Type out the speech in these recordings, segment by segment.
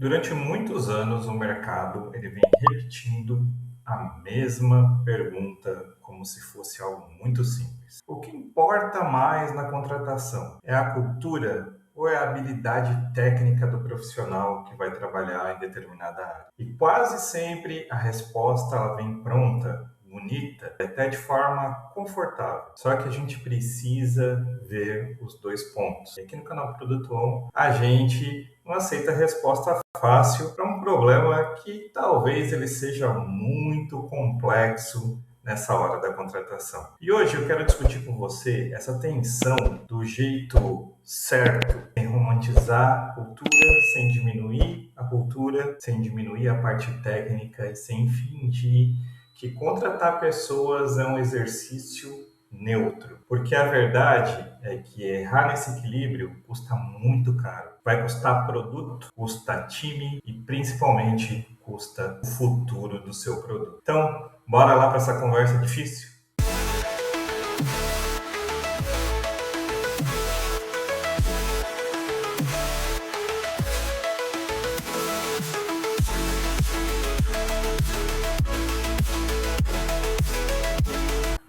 Durante muitos anos, o mercado ele vem repetindo a mesma pergunta como se fosse algo muito simples. O que importa mais na contratação? É a cultura ou é a habilidade técnica do profissional que vai trabalhar em determinada área? E quase sempre a resposta ela vem pronta, bonita, até de forma confortável. Só que a gente precisa ver os dois pontos. E aqui no canal Produto On, a gente não aceita a resposta fácil para um problema que talvez ele seja muito complexo nessa hora da contratação. E hoje eu quero discutir com você essa tensão do jeito certo em romantizar a cultura sem diminuir a cultura, sem diminuir a parte técnica e sem fingir que contratar pessoas é um exercício neutro. Porque a verdade é que errar nesse equilíbrio custa muito caro. Vai custar produto, custa time e principalmente custa o futuro do seu produto. Então, bora lá para essa conversa difícil?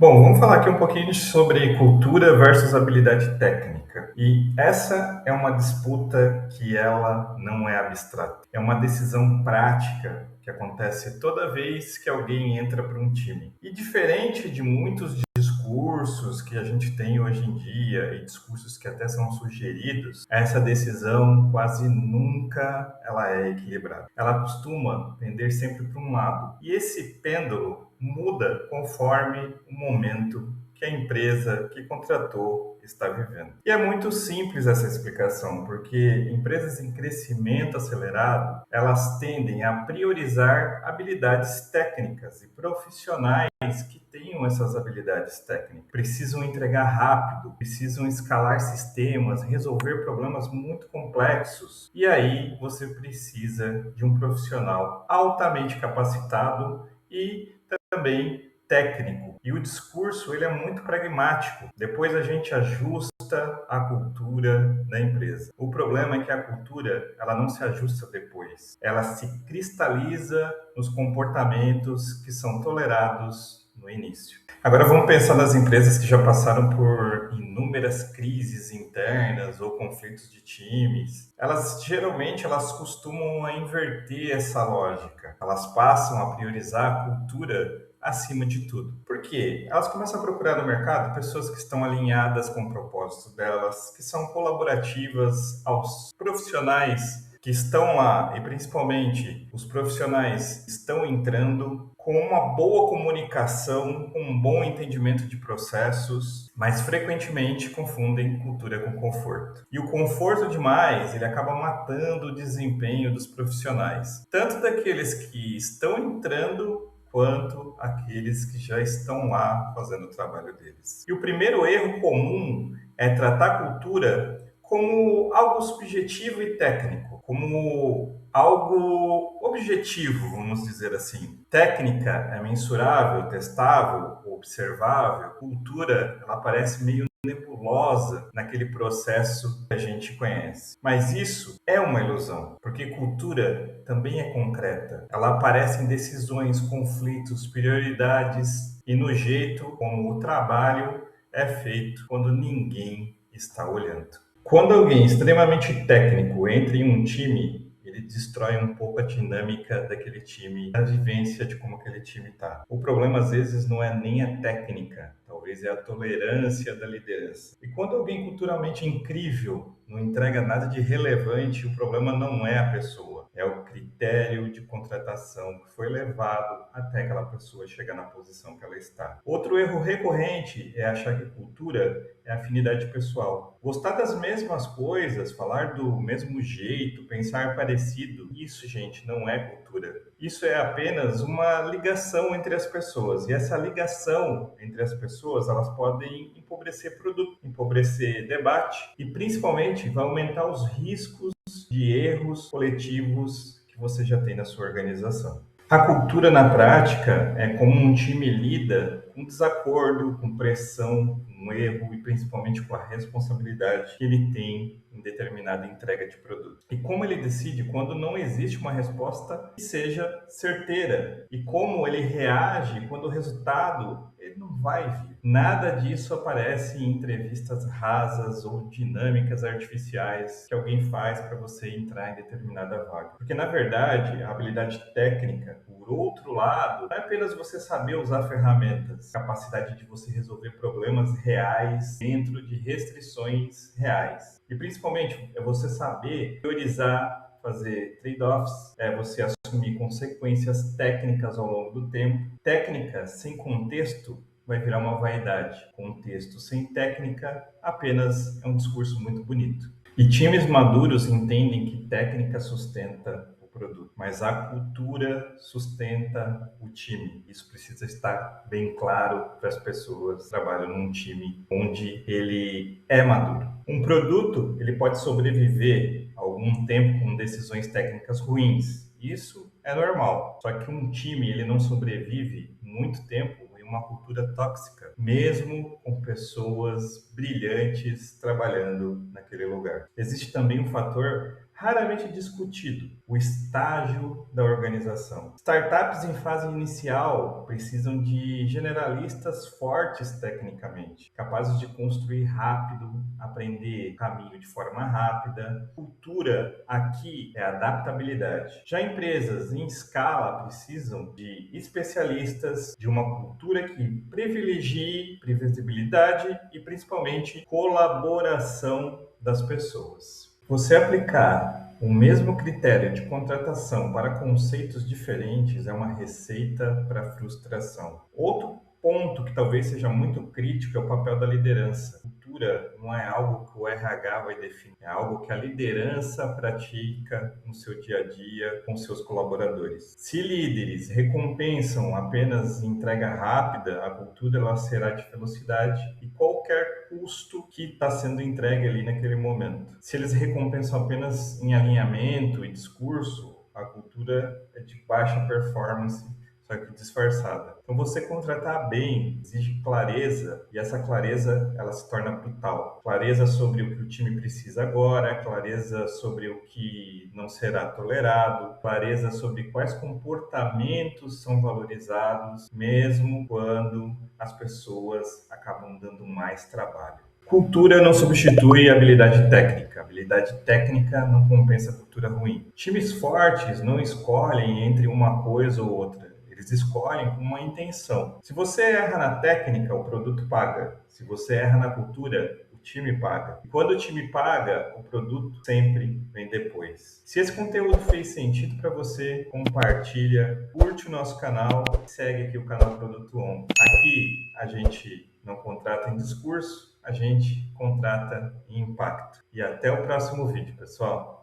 Bom, vamos falar aqui um pouquinho sobre cultura versus habilidade técnica. E essa é uma disputa que ela não é abstrata. É uma decisão prática que acontece toda vez que alguém entra para um time. E diferente de muitos discursos que a gente tem hoje em dia e discursos que até são sugeridos, essa decisão quase nunca ela é equilibrada. Ela costuma pender sempre para um lado. E esse pêndulo muda conforme o momento que a empresa que contratou está vivendo. E é muito simples essa explicação, porque empresas em crescimento acelerado, elas tendem a priorizar habilidades técnicas e profissionais que tenham essas habilidades técnicas. Precisam entregar rápido, precisam escalar sistemas, resolver problemas muito complexos. E aí você precisa de um profissional altamente capacitado e também técnico. E o discurso ele é muito pragmático. Depois a gente ajusta a cultura da empresa. O problema é que a cultura ela não se ajusta depois. Ela se cristaliza nos comportamentos que são tolerados no início. Agora vamos pensar nas empresas que já passaram por inúmeras crises internas ou conflitos de times. Elas geralmente elas costumam a inverter essa lógica. Elas passam a priorizar a cultura acima de tudo. Por quê? Elas começam a procurar no mercado pessoas que estão alinhadas com o propósito delas, que são colaborativas aos profissionais que estão lá e principalmente os profissionais estão entrando com uma boa comunicação, com um bom entendimento de processos, mas frequentemente confundem cultura com conforto. E o conforto demais, ele acaba matando o desempenho dos profissionais, tanto daqueles que estão entrando quanto aqueles que já estão lá fazendo o trabalho deles. E o primeiro erro comum é tratar a cultura como algo subjetivo e técnico, como algo objetivo, vamos dizer assim. Técnica é mensurável, testável, observável. Cultura, ela parece meio nebulosa naquele processo que a gente conhece. Mas isso é uma ilusão, porque cultura também é concreta. Ela aparece em decisões, conflitos, prioridades e no jeito como o trabalho é feito quando ninguém está olhando. Quando alguém extremamente técnico entra em um time, ele destrói um pouco a dinâmica daquele time, a vivência de como aquele time está. O problema às vezes não é nem a técnica, talvez é a tolerância da liderança. E quando alguém culturalmente incrível não entrega nada de relevante, o problema não é a pessoa, é o critério de contratação que foi levado até aquela pessoa chegar na posição que ela está. Outro erro recorrente é achar que cultura é afinidade pessoal. Gostar das mesmas coisas, falar do mesmo jeito, pensar parecido, isso, gente, não é cultura. Isso é apenas uma ligação entre as pessoas. E essa ligação entre as pessoas, elas podem empobrecer produto, empobrecer debate e principalmente vai aumentar os riscos de erros coletivos que você já tem na sua organização. A cultura na prática é como um time lida com desacordo, com pressão, com erro e principalmente com a responsabilidade que ele tem em determinada entrega de produto. E como ele decide quando não existe uma resposta que seja certeira e como ele reage quando o resultado ele não vai vir. Nada disso aparece em entrevistas rasas ou dinâmicas artificiais que alguém faz para você entrar em determinada vaga. Porque, na verdade, a habilidade técnica, por outro lado, não é apenas você saber usar ferramentas, capacidade de você resolver problemas reais dentro de restrições reais. E, principalmente, é você saber priorizar, fazer trade-offs, é você assumir consequências técnicas ao longo do tempo. Técnica sem contexto vai virar uma vaidade. Contexto sem técnica apenas é um discurso muito bonito. E times maduros entendem que técnica sustenta o produto, mas a cultura sustenta o time. Isso precisa estar bem claro para as pessoas que trabalham num time onde ele é maduro. Um produto, ele pode sobreviver algum tempo com decisões técnicas ruins. Isso é normal. Só que um time, ele não sobrevive muito tempo em uma cultura tóxica, mesmo com pessoas brilhantes trabalhando naquele lugar. Existe também um fator raramente discutido, o estágio da organização. Startups em fase inicial precisam de generalistas fortes tecnicamente, capazes de construir rápido, aprender caminho de forma rápida. Cultura aqui é adaptabilidade. Já empresas em escala precisam de especialistas, de uma cultura que privilegie previsibilidade e principalmente colaboração das pessoas. Você aplicar o mesmo critério de contratação para conceitos diferentes é uma receita para frustração. Outro ponto que talvez seja muito crítico é o papel da liderança. Cultura não é algo que o RH vai definir, é algo que a liderança pratica no seu dia a dia com seus colaboradores. Se líderes recompensam apenas entrega rápida, a cultura ela será de velocidade e qualquer custo que está sendo entregue ali naquele momento. Se eles recompensam apenas em alinhamento e discurso, a cultura é de baixa performance, só que disfarçada. Então, você contratar bem exige clareza e essa clareza ela se torna brutal. Clareza sobre o que o time precisa agora, clareza sobre o que não será tolerado, clareza sobre quais comportamentos são valorizados, mesmo quando as pessoas acabam dando mais trabalho. Cultura não substitui habilidade técnica. Habilidade técnica não compensa cultura ruim. Times fortes não escolhem entre uma coisa ou outra. Eles escolhem com uma intenção. Se você erra na técnica, o produto paga. Se você erra na cultura, o time paga. E quando o time paga, o produto sempre vem depois. Se esse conteúdo fez sentido para você, compartilha, curte o nosso canal e segue aqui o canal Produto On. Aqui a gente não contrata em discurso, a gente contrata em impacto. E até o próximo vídeo, pessoal.